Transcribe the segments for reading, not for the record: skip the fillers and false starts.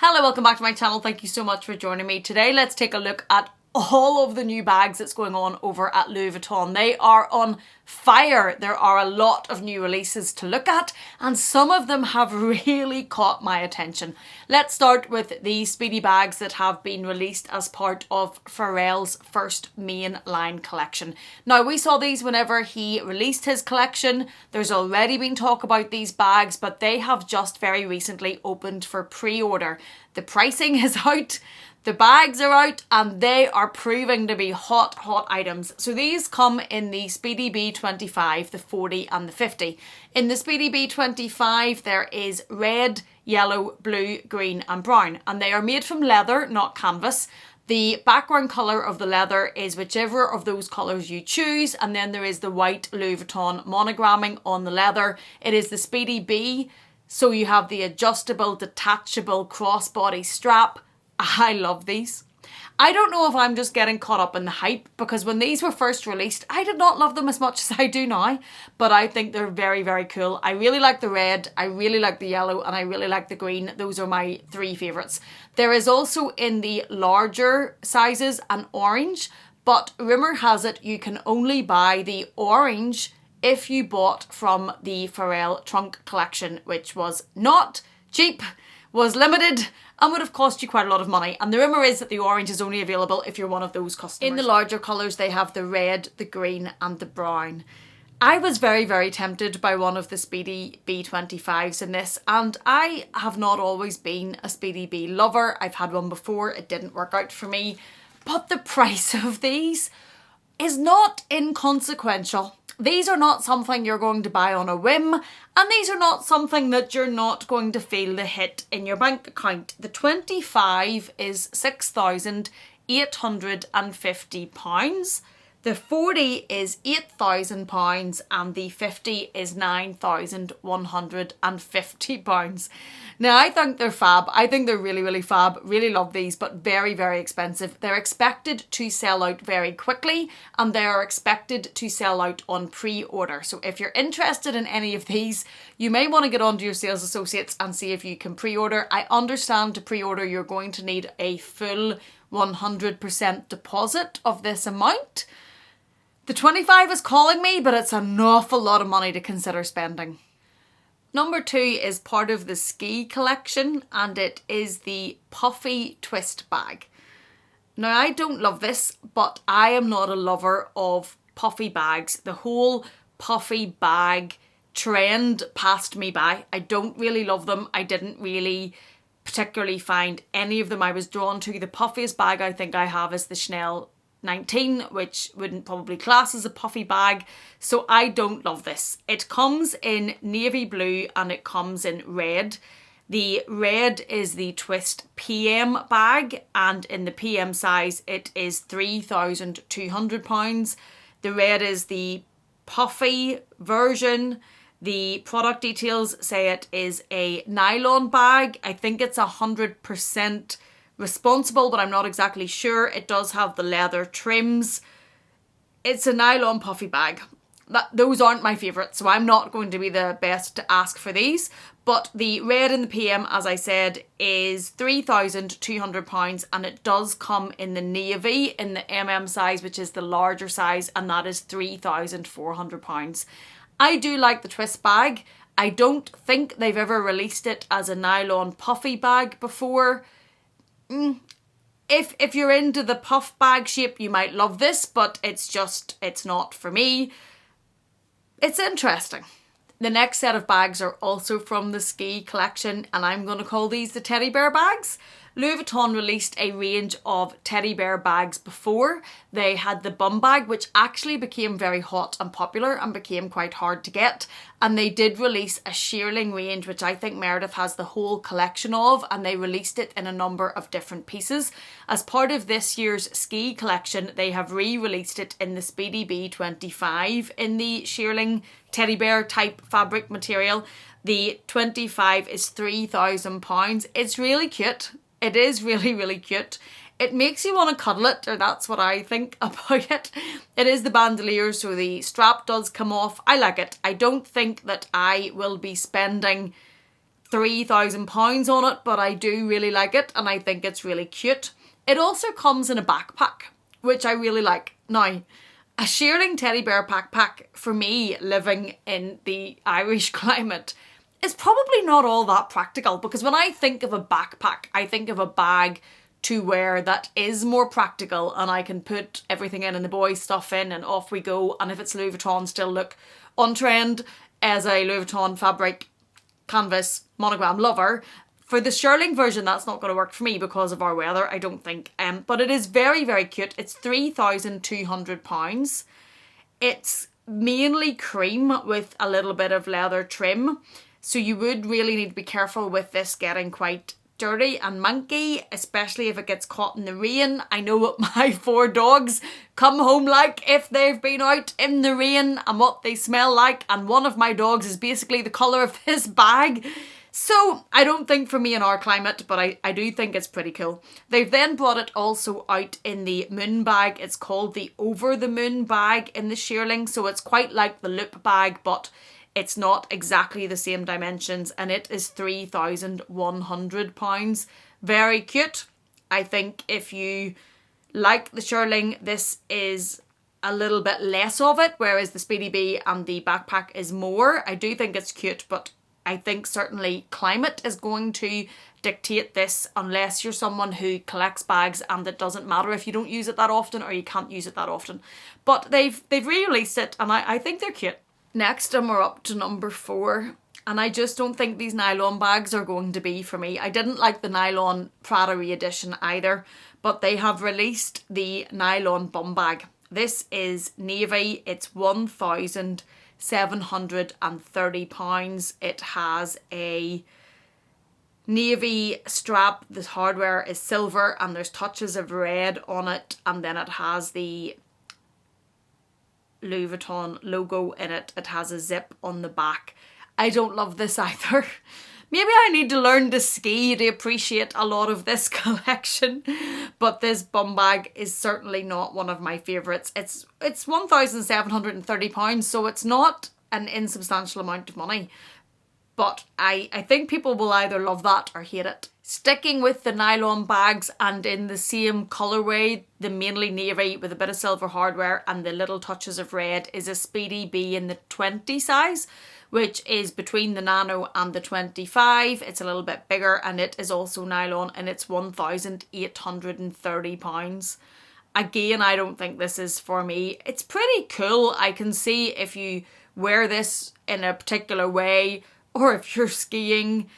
Hello, welcome back to my channel. Thank you so much for joining me. Today, let's take a look at all of the new bags that's going on over at Louis Vuitton. They are on fire. There are a lot of new releases to look at, and some of them have really caught my attention. Let's start with the Speedy bags that have been released as part of Pharrell's first main line collection. Now, we saw these whenever he released his collection. There's already been talk about these bags, but they have just very recently opened for pre-order. The pricing is out. The bags are out and they are proving to be hot items. So these come in the Speedy B25, the 40 and the 50. In the Speedy B25 there is red, yellow, blue, green and brown, and they are made from leather, not canvas. The background colour of the leather is whichever of those colours you choose, and then there is the white Louis Vuitton monogramming on the leather. It is the Speedy B, so you have the adjustable, detachable crossbody strap. I love these. I don't know if I'm just getting caught up in the hype, because when these were first released, I did not love them as much as I do now, but I think they're very, very cool. I really like the red, I really like the yellow, and I really like the green. Those are my three favourites. There is also in the larger sizes an orange, but rumour has it you can only buy the orange if you bought from the Pharrell trunk collection, which was not cheap, was limited, and would have cost you quite a lot of money. And the rumour is that the orange is only available if you're one of those customers. In the larger colours, they have the red, the green and the brown. I was very, very tempted by one of the Speedy B25s in this, and I have not always been a Speedy B lover. I've had one before, it didn't work out for me. But the price of these is not inconsequential. These are not something you're going to buy on a whim, and these are not something that you're not going to feel the hit in your bank account. The 25 is £6,850. The 40 is £8,000 and the 50 is £9,150. Now, I think they're fab. I think they're really, really fab. Really love these, but very, very expensive. They're expected to sell out very quickly, and they are expected to sell out on pre-order. So if you're interested in any of these, you may want to get onto your sales associates and see if you can pre-order. I understand to pre-order you're going to need a full 100% deposit of this amount. The 25 is calling me, but it's an awful lot of money to consider spending. Number 2 is part of the ski collection, and it is the puffy twist bag. Now, I don't love this, but I am not a lover of puffy bags. The whole puffy bag trend passed me by. I don't really love them. I didn't really particularly find any of them I was drawn to. The puffiest bag I think I have is the Chanel 19, which wouldn't probably class as a puffy bag, so I don't love this. It comes in navy blue and it comes in red. The red is the twist PM bag, and in the PM size it is £3,200. The red is the puffy version. The product details say it is a nylon bag. I think it's 100% responsible, but I'm not exactly sure. It does have the leather trims. It's a nylon puffy bag. Those aren't my favourites, so I'm not going to be the best to ask for these. But the red in the PM, as I said, is £3,200, and it does come in the navy in the MM size, which is the larger size, and that is £3,400. I do like the twist bag. I don't think they've ever released it as a nylon puffy bag before. If you're into the puff bag shape, you might love this, but it's not for me. It's interesting. The next set of bags are also from the ski collection, and I'm going to call these the teddy bear bags. Louis Vuitton released a range of teddy bear bags before. They had the bum bag, which actually became very hot and popular and became quite hard to get. And they did release a shearling range, which I think Meredith has the whole collection of, and they released it in a number of different pieces. As part of this year's ski collection, they have re-released it in the Speedy B25 in the shearling teddy bear type fabric material. The 25 is £3,000. It's really cute. It is really, really cute. It makes you want to cuddle it, or that's what I think about it. It is the bandolier, so the strap does come off. I like it. I don't think that I will be spending £3,000 on it, but I do really like it and I think it's really cute. It also comes in a backpack, which I really like. Now, a shearling teddy bear backpack, for me, living in the Irish climate, is probably not all that practical, because when I think of a backpack, I think of a bag to wear that is more practical and I can put everything in and the boys' stuff in and off we go. And if it's Louis Vuitton, still look on trend as a Louis Vuitton fabric canvas monogram lover. For the shearling version, that's not going to work for me because of our weather, I don't think. But it is very, very cute. It's £3,200. It's mainly cream with a little bit of leather trim. So you would really need to be careful with this getting quite dirty and manky, especially if it gets caught in the rain. I know what my 4 dogs come home like if they've been out in the rain and what they smell like, and one of my dogs is basically the colour of this bag. So I don't think for me in our climate, but I do think it's pretty cool. They've then brought it also out in the moon bag. It's called the Over the Moon bag in the shearling, so it's quite like the loop bag, but it's not exactly the same dimensions, and it is £3,100. Very cute. I think if you like the shearling, this is a little bit less of it, whereas the Speedy Bee and the backpack is more. I do think it's cute, but I think certainly climate is going to dictate this, unless you're someone who collects bags and it doesn't matter if you don't use it that often or you can't use it that often. But they've re-released it and I think they're cute. Next, and we're up to number 4, and I just don't think these nylon bags are going to be for me. I didn't like the nylon Praderie edition either, but they have released the nylon bum bag. This is navy. It's £1,730. It has a navy strap. The hardware is silver and there's touches of red on it, and then it has the Louis Vuitton logo in it. It has a zip on the back. I don't love this either. Maybe I need to learn to ski to appreciate a lot of this collection, but this bum bag is certainly not one of my favourites. It's £1,730, so it's not an insubstantial amount of money, but I think people will either love that or hate it. Sticking with the nylon bags and in the same colourway, the mainly navy with a bit of silver hardware and the little touches of red, is a Speedy Bee in the 20 size, which is between the nano and the 25. It's a little bit bigger and it is also nylon, and it's £1,830. Again, I don't think this is for me. It's pretty cool. I can see if you wear this in a particular way, or if you're skiing.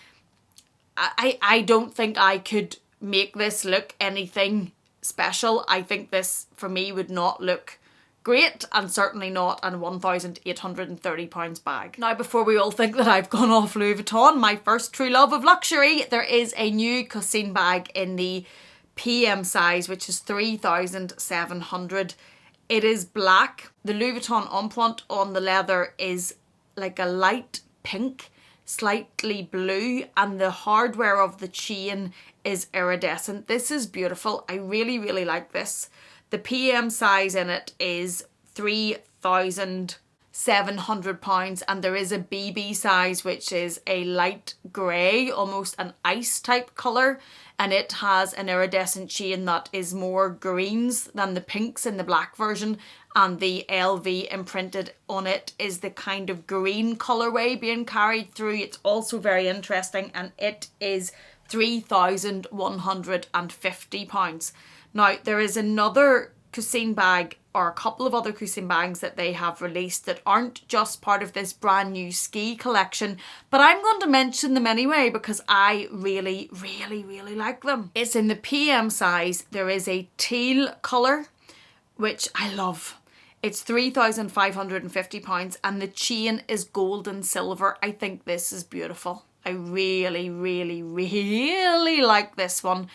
I don't think I could make this look anything special. I think this, for me, would not look great, and certainly not an £1,830 bag. Now, before we all think that I've gone off Louis Vuitton, my first true love of luxury, there is a new coussin bag in the PM size, which is £3,700. It is black. The Louis Vuitton empreinte on the leather is like a light pink, slightly blue, and the hardware of the chain is iridescent. This is beautiful. I really, really like this. The PM size in it is £3,700, and there is a BB size, which is a light grey, almost an ice type colour, and it has an iridescent chain that is more greens than the pinks in the black version, and the LV imprinted on it is the kind of green colourway being carried through. It's also very interesting, and it is £3,150. Now, there is another coussin bag, or a couple of other coussin bags that they have released that aren't just part of this brand new ski collection, but I'm going to mention them anyway because I really, really, really like them. It's in the PM size. There is a teal colour, which I love. It's £3,550, and the chain is gold and silver. I think this is beautiful. I really, really, really like this one.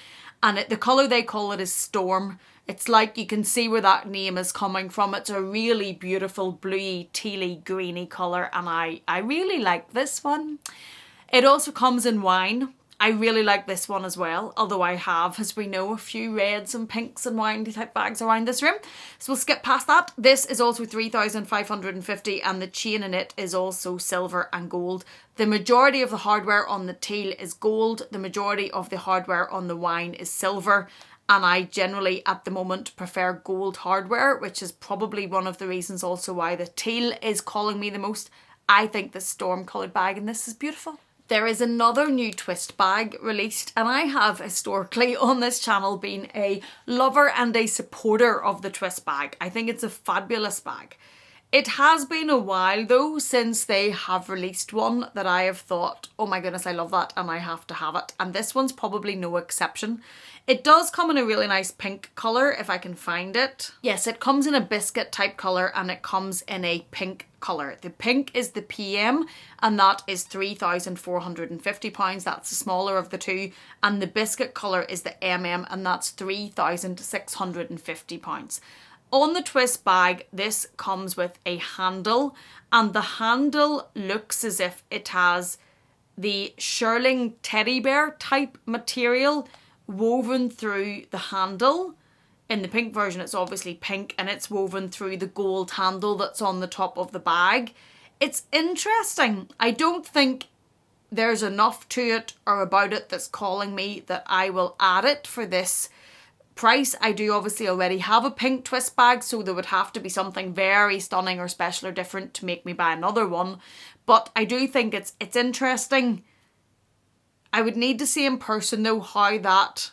And the colour they call it is Storm. It's like you can see where that name is coming from. It's a really beautiful bluey, tealy, greeny colour, and I really like this one. It also comes in wine, I really like this one as well, although I have, as we know, a few reds and pinks and windy type bags around this room. So we'll skip past that. This is also 3,550 and the chain in it is also silver and gold. The majority of the hardware on the teal is gold. The majority of the hardware on the wine is silver. And I generally, at the moment, prefer gold hardware, which is probably one of the reasons also why the teal is calling me the most. I think the storm coloured bag in this is beautiful. There is another new twist bag released, and I have historically on this channel been a lover and a supporter of the twist bag. I think it's a fabulous bag. It has been a while though since they have released one that I have thought, oh my goodness, I love that and I have to have it. And this one's probably no exception. It does come in a really nice pink colour if I can find it. Yes, it comes in a biscuit type colour and it comes in a pink colour. The pink is the PM and that is £3,450. That's the smaller of the two. And the biscuit colour is the MM and that's £3,650. On the twist bag, this comes with a handle and the handle looks as if it has the shearling teddy bear type material woven through the handle. In the pink version, it's obviously pink and it's woven through the gold handle that's on the top of the bag. It's interesting. I don't think there's enough to it or about it that's calling me that I will add it for this price. I do obviously already have a pink twist bag, so there would have to be something very stunning or special or different to make me buy another one. But I do think it's interesting. I would need to see in person though how that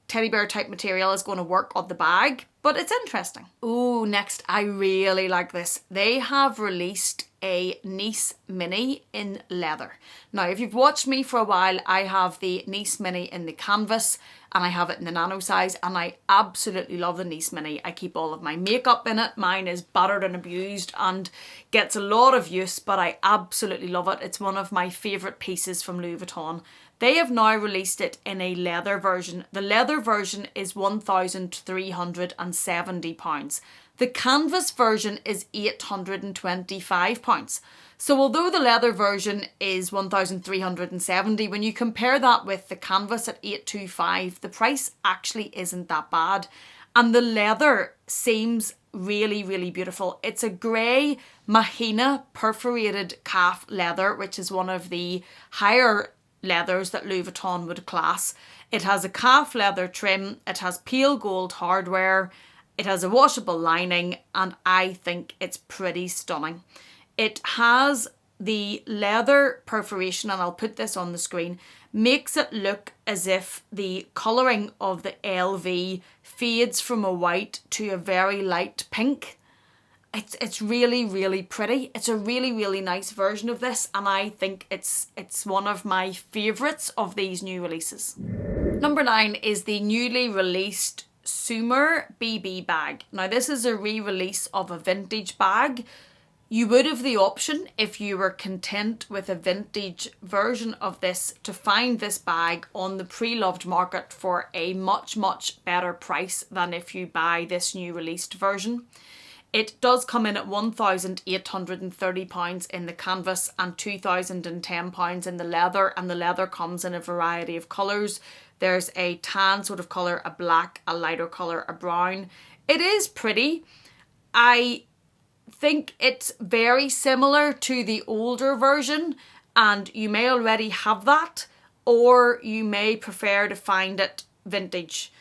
teddy bear type material is going to work on the bag, but it's interesting. Ooh, next, I really like this. They have released a Nice Mini in leather. Now, if you've watched me for a while, I have the Nice Mini in the canvas and I have it in the nano size and I absolutely love the Nice Mini. I keep all of my makeup in it. Mine is battered and abused and gets a lot of use, but I absolutely love it. It's one of my favourite pieces from Louis Vuitton. They have now released it in a leather version. The leather version is £1,370. The canvas version is £825. So although the leather version is £1,370, when you compare that with the canvas at £825, the price actually isn't that bad. And the leather seems really, really beautiful. It's a grey mahina perforated calf leather, which is one of the higher leathers that Louis Vuitton would class. It has a calf leather trim, it has pale gold hardware, it has a washable lining, and I think it's pretty stunning. It has the leather perforation, and I'll put this on the screen, makes it look as if the colouring of the LV fades from a white to a very light pink. It's really, really pretty. It's a really, really nice version of this, and I think it's one of my favourites of these new releases. Number 9 is the newly released Sumer BB bag. Now, this is a re-release of a vintage bag. You would have the option, if you were content with a vintage version of this, to find this bag on the Preloved market for a much, much better price than if you buy this new released version. It does come in at £1,830 in the canvas and £2,010 in the leather, and the leather comes in a variety of colours. There's a tan sort of colour, a black, a lighter colour, a brown. It is pretty. I think it's very similar to the older version, and you may already have that, or you may prefer to find it vintage.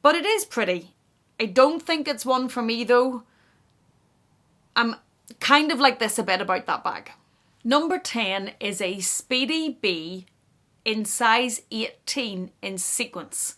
But it is pretty. I don't think it's one for me though. I'm kind of like this a bit about that bag. Number 10 is a Speedy B in size 18 in sequins.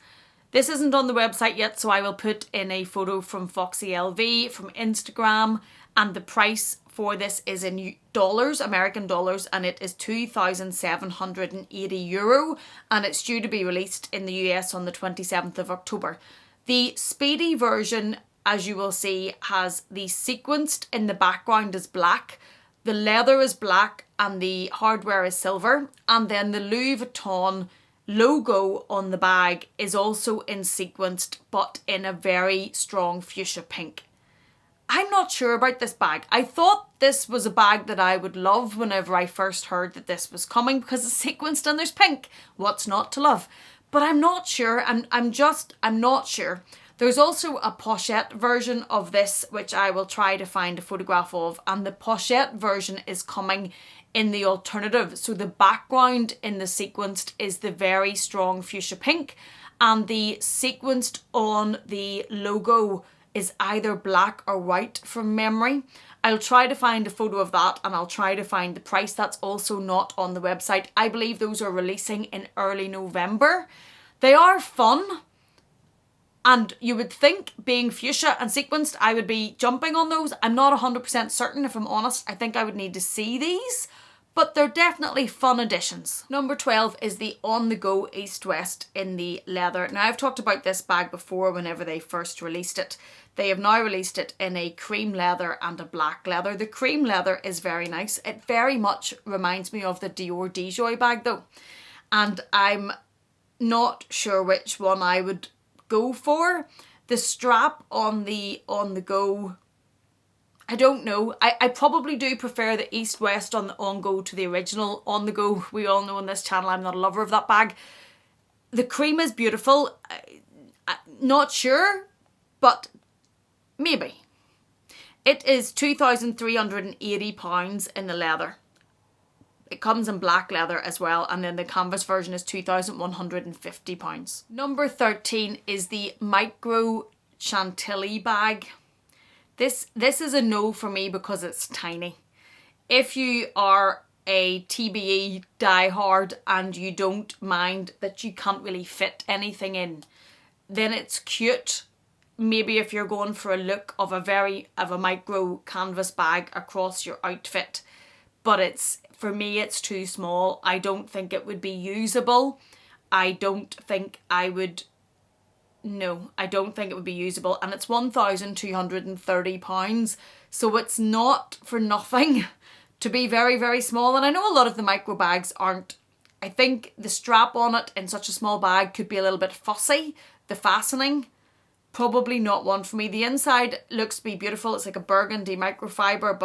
This isn't on the website yet, so I will put in a photo from Foxy LV, from Instagram, and the price for this is in dollars, American dollars, and it is €2,780, and it's due to be released in the US on the 27th of October. The Speedy version, as you will see, has the sequenced in the background is black, the leather is black, and the hardware is silver, and then the Louis Vuitton logo on the bag is also in sequenced, but in a very strong fuchsia pink. I'm not sure about this bag. I thought this was a bag that I would love whenever I first heard that this was coming because it's sequenced and there's pink. What's not to love? But I'm not sure. I'm not sure. There's also a pochette version of this, which I will try to find a photograph of. And the pochette version is coming in the alternative. So the background in the sequenced is the very strong fuchsia pink. And the sequenced on the logo is either black or white from memory. I'll try to find a photo of that and I'll try to find the price. That's also not on the website. I believe those are releasing in early November. They are fun. And you would think, being fuchsia and sequenced, I would be jumping on those. I'm not 100% certain, if I'm honest. I think I would need to see these. But they're definitely fun additions. Number 12 is the on-the-go east-west in the leather. Now, I've talked about this bag before whenever they first released it. They have now released it in a cream leather and a black leather. The cream leather is very nice. It very much reminds me of the Dior DeJoy bag though. And I'm not sure which one I would go for. The strap on the on-the-go, I don't know. I probably do prefer the east-west on the on-go to the original on-the-go. We all know on this channel I'm not a lover of that bag. The cream is beautiful. Not sure, but maybe. It is £2,380 in the leather. It comes in black leather as well, and then the canvas version is £2,150. Number 13 is the micro Chantilly bag. This is a no for me because it's tiny. If you are a TBE diehard and you don't mind that you can't really fit anything in, then it's cute. Maybe if you're going for a look of a micro canvas bag across your outfit, but for me it's too small. I don't think it would be usable. I don't think it would be usable, and it's £1,230, so it's not for nothing to be very, very small. And I know a lot of the micro bags aren't. I think the strap on it in such a small bag could be a little bit fussy. The fastening, probably not one for me. The inside looks to be beautiful. It's like a burgundy microfiber,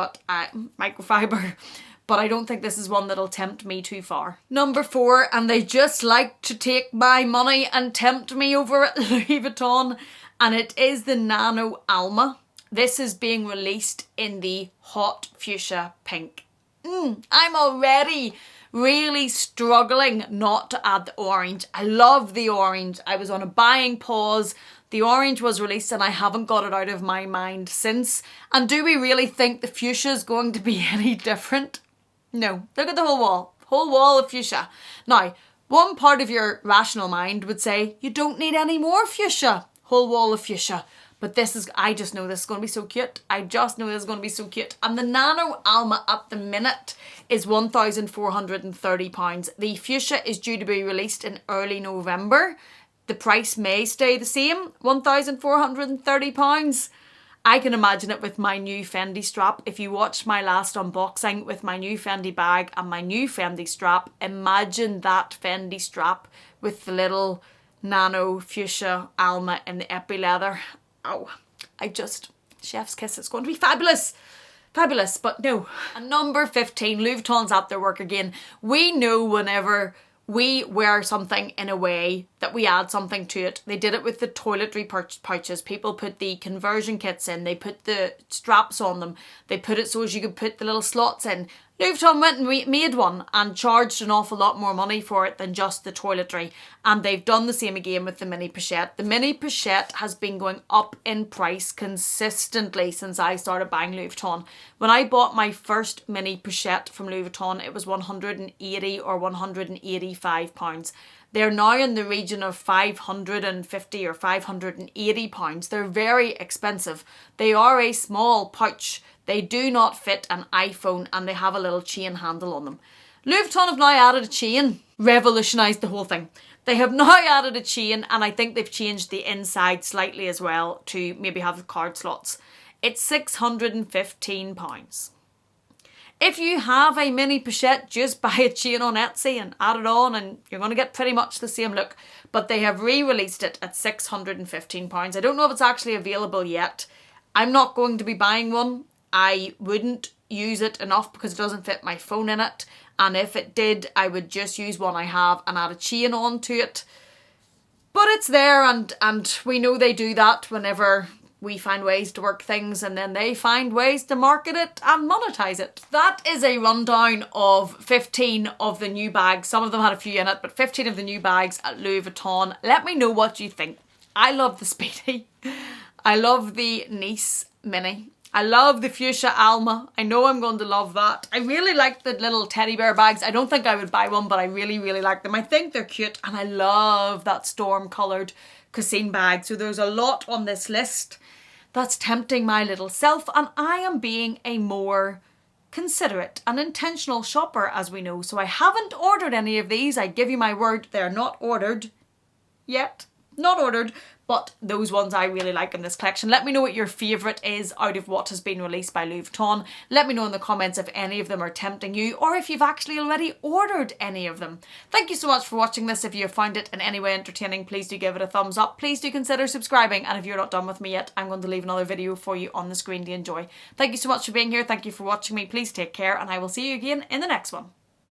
but I don't think this is one that'll tempt me too far. Number 4, and they just like to take my money and tempt me over at Louis Vuitton, and it is the Nano Alma. This is being released in the hot fuchsia pink. I'm already really struggling not to add the orange. I love the orange. I was on a buying pause. The orange was released and I haven't got it out of my mind since. And do we really think the fuchsia is going to be any different? No. Look at the whole wall of fuchsia. Now, one part of your rational mind would say, you don't need any more fuchsia. Whole wall of fuchsia. But I just know this is going to be so cute. And the Nano Alma at the minute is £1,430. The fuchsia is due to be released in early November. The price may stay the same, £1,430. I can imagine it with my new Fendi strap. If you watched my last unboxing with my new Fendi bag and my new Fendi strap, imagine that Fendi strap with the little Nano Fuchsia Alma in the epi leather. Oh, chef's kiss. It's going to be fabulous. Fabulous, but no. And number 15, Louis Vuitton's at their work again. We know whenever we wear something in a way that we add something to it. They did it with the toiletry pouches. People put the conversion kits in. They put the straps on them. They put it so as you could put the little slots in. Louis Vuitton went and made one and charged an awful lot more money for it than just the toiletry. And they've done the same again with the mini pochette. The mini pochette has been going up in price consistently since I started buying Louis Vuitton. When I bought my first mini pochette from Louis Vuitton, it was £180 or £185. They're now in the region of £550 or £580. They're very expensive. They are a small pouch. They do not fit an iPhone and they have a little chain handle on them. Louis Vuitton have now added a chain, revolutionised the whole thing. They have now added a chain and I think they've changed the inside slightly as well to maybe have the card slots. It's £615. If you have a mini pochette, just buy a chain on Etsy and add it on and you're going to get pretty much the same look. But they have re-released it at £615. I don't know if it's actually available yet. I'm not going to be buying one. I wouldn't use it enough because it doesn't fit my phone in it. And if it did, I would just use one I have and add a chain on to it. But it's there, and we know they do that whenever we find ways to work things, and then they find ways to market it and monetize it. That is a rundown of 15 of the new bags. Some of them had a few in it, but 15 of the new bags at Louis Vuitton. Let me know what you think. I love the Speedy. I love the Nice Mini. I love the fuchsia Alma. I know I'm going to love that. I really like the little teddy bear bags. I don't think I would buy one, but I really, really like them. I think they're cute, and I love that storm coloured coussin bag. So there's a lot on this list that's tempting my little self, and I am being a more considerate and intentional shopper, as we know. So I haven't ordered any of these. I give you my word, they're not ordered yet. Not ordered, but those ones I really like in this collection. Let me know what your favourite is out of what has been released by Louis Vuitton. Let me know in the comments if any of them are tempting you, or if you've actually already ordered any of them. Thank you so much for watching this. If you have found it in any way entertaining, please do give it a thumbs up. Please do consider subscribing, and if you're not done with me yet, I'm going to leave another video for you on the screen to enjoy. Thank you so much for being here. Thank you for watching me. Please take care, and I will see you again in the next one.